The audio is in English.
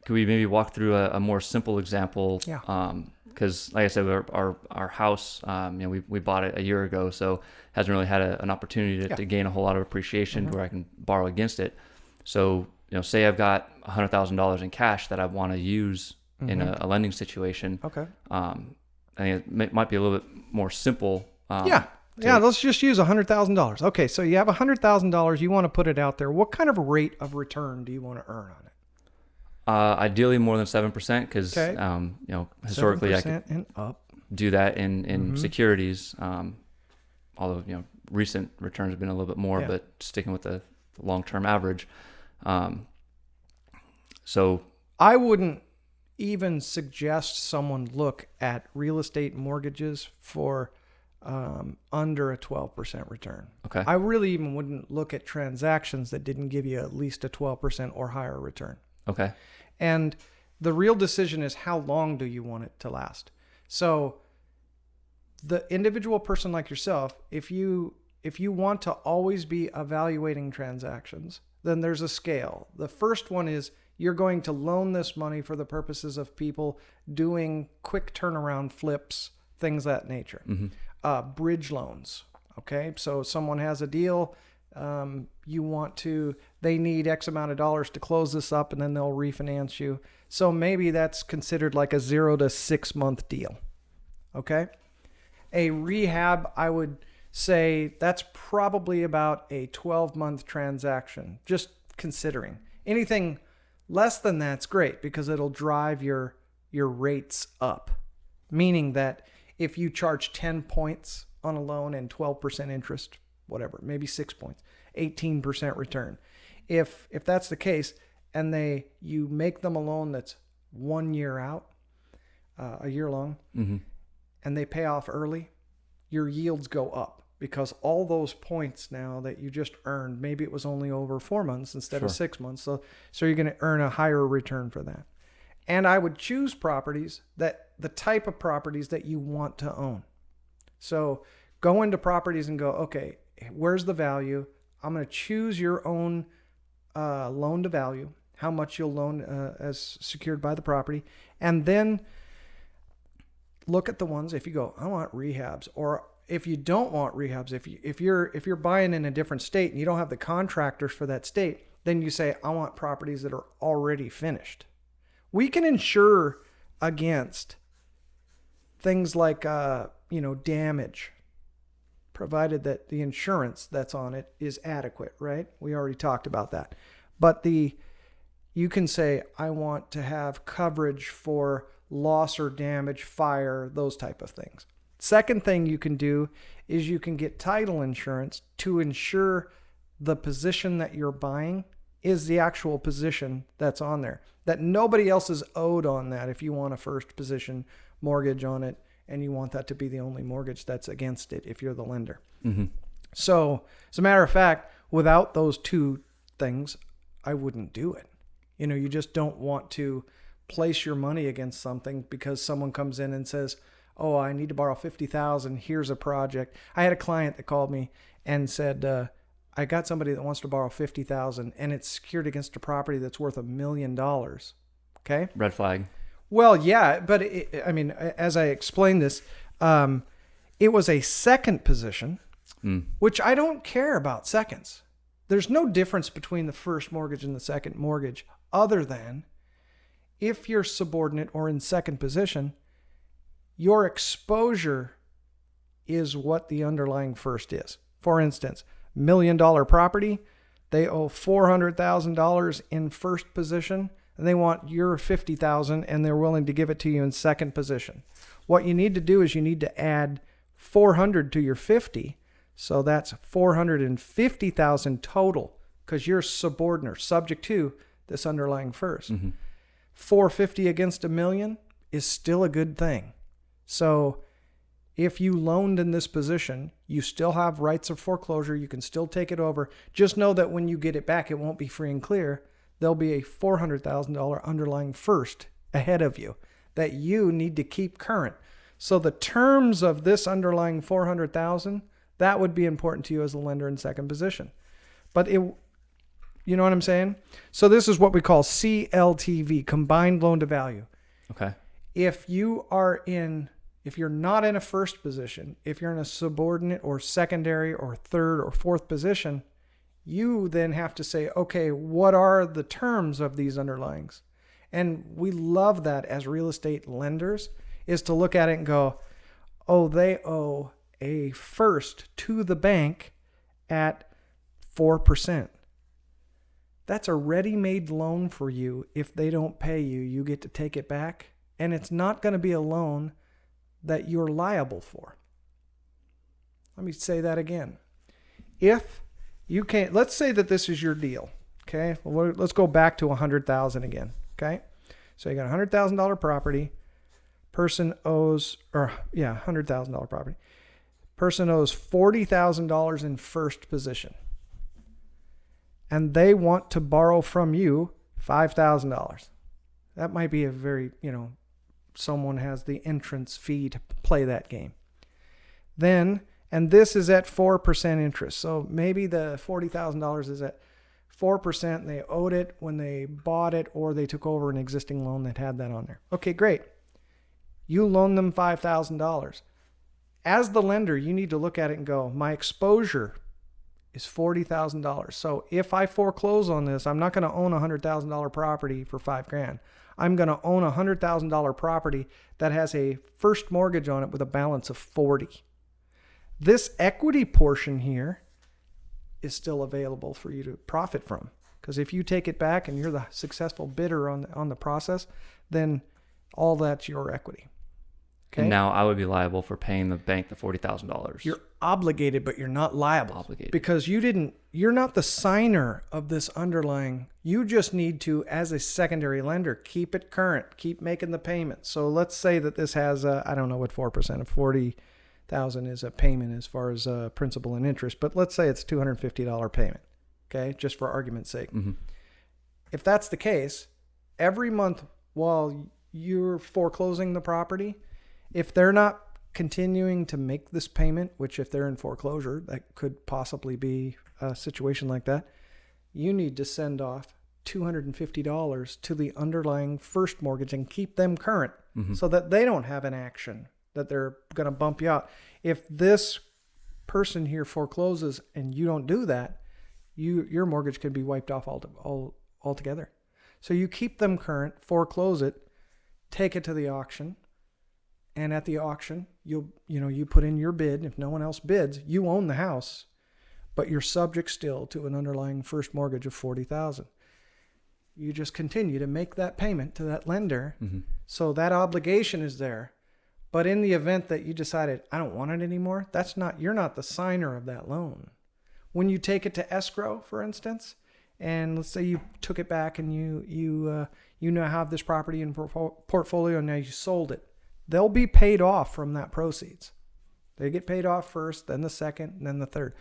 could we maybe walk through a more simple example? Yeah. Because like I said, our house, we bought it a year ago, so hasn't really had an opportunity to gain a whole lot of appreciation where I can borrow against it. So, say I've got $100,000 in cash that I want to use in a lending situation. Okay. I think it might be a little bit more simple. Let's just use $100,000. Okay, so you have $100,000. You want to put it out there. What kind of rate of return do you want to earn on it? Ideally more than 7%, because historically I could and up. do that in securities. Although recent returns have been a little bit more, but sticking with the long-term average. So I wouldn't even suggest someone look at real estate mortgages for under a 12% return. Okay. I really even wouldn't look at transactions that didn't give you at least a 12% or higher return. Okay. And the real decision is, how long do you want it to last? So the individual person like yourself, if you want to always be evaluating transactions, then there's a scale. The first one is, you're going to loan this money for the purposes of people doing quick turnaround flips, things of that nature. Bridge loans. Okay. So someone has a deal. They need X amount of dollars to close this up, and then they'll refinance you. So maybe that's considered like a 0 to 6 month deal. Okay. A rehab, I would say that's probably about a 12-month transaction, just considering. Anything less than that's great, because it'll drive your rates up. Meaning that if you charge 10 points on a loan and 12% interest, whatever, maybe 6 points, 18% return. If that's the case, and you make them a loan that's 1 year out, a year long, and they pay off early, your yields go up, because all those points now that you just earned, maybe it was only over 4 months instead of 6 months. So you're going to earn a higher return for that. And I would choose the type of properties that you want to own. So go into properties and go, okay, where's the value? I'm going to choose your own loan to value, how much you'll loan as secured by the property. And then look at the ones, if you go, I want rehabs, or if you don't want rehabs, if you're buying in a different state and you don't have the contractors for that state, then you say, I want properties that are already finished. We can insure against things like damage, provided that the insurance that's on it is adequate, right? We already talked about that. But you can say, I want to have coverage for loss or damage, fire, those type of things. Second thing you can do is you can get title insurance to ensure the position that you're buying is the actual position that's on there, that nobody else is owed on that. If you want a first position mortgage on it, and you want that to be the only mortgage that's against it if you're the lender. So as a matter of fact, without those two things, I wouldn't do it. You just don't want to place your money against something because someone comes in and says, oh, I need to borrow $50,000. Here's a project. I had a client that called me and said, I got somebody that wants to borrow $50,000 and it's secured against a property that's worth $1 million. Okay. Red flag. Well, yeah, but as I explained this, it was a second position, which I don't care about seconds. There's no difference between the first mortgage and the second mortgage, other than if you're subordinate or in second position, your exposure is what the underlying first is. For instance, $1 million property, they owe $400,000 in first position, and they want your $50,000, and they're willing to give it to you in second position. What you need to do is you need to add $400 to your $50,000, so that's $450,000 total, because you're subordinate, subject to this underlying first. $450,000 against $1 million is still a good thing. So if you loaned in this position, you still have rights of foreclosure. You can still take it over. Just know that when you get it back, it won't be free and clear. There'll be a $400,000 underlying first ahead of you that you need to keep current. So the terms of this underlying $400,000, that would be important to you as a lender in second position. But You know what I'm saying? So this is what we call CLTV, combined loan to value. Okay. If you're not in a first position, if you're in a subordinate or secondary or third or fourth position, you then have to say, okay, what are the terms of these underlyings? And we love that as real estate lenders, is to look at it and go, oh, they owe a first to the bank at 4%. That's a ready-made loan for you. If they don't pay you, you get to take it back. And it's not going to be a loan that you're liable for. Let me say that again. If you can't, let's say that this is your deal. Okay. Well, let's go back to $100,000 again. Okay. So you got a $100,000 property. Person owes, $100,000 property. Person owes $40,000 in first position. And they want to borrow from you $5,000. That might be a very, someone has the entrance fee to play that game. Then, and this is at 4% interest. So maybe the $40,000 is at 4% and they owed it when they bought it or they took over an existing loan that had that on there. Okay, great. You loan them $5,000. As the lender, you need to look at it and go, my exposure is $40,000. So if I foreclose on this, I'm not going to own a $100,000 property for $5,000. I'm going to own a $100,000 property that has a first mortgage on it with a balance of 40. This equity portion here is still available for you to profit from. Because if you take it back and you're the successful bidder on the process, then all that's your equity. Okay. And now I would be liable for paying the bank the $40,000. You're obligated, but you're not liable. Obligated. Because you're not the signer of this underlying. You just need to, as a secondary lender, keep it current, keep making the payment. So let's say that this has, I don't know what 4% of 40,000 is a payment as far as principal and interest, but let's say it's $250 payment. Okay. Just for argument's sake. Mm-hmm. If that's the case, every month while you're foreclosing the property, if they're not continuing to make this payment, which if they're in foreclosure, that could possibly be a situation like that, you need to send off $250 to the underlying first mortgage and keep them current so that they don't have an action that they're going to bump you out. If this person here forecloses and you don't do that, your mortgage can be wiped off altogether. So you keep them current, foreclose it, take it to the auction. And at the auction, you put in your bid. If no one else bids, you own the house, but you're subject still to an underlying first mortgage of $40,000. You just continue to make that payment to that lender. Mm-hmm. So that obligation is there. But in the event that you decided, I don't want it anymore, you're not the signer of that loan. When you take it to escrow, for instance, and let's say you took it back and you now have this property in portfolio and now you sold it. They'll be paid off from that proceeds. They get paid off first, then the second, and then the third.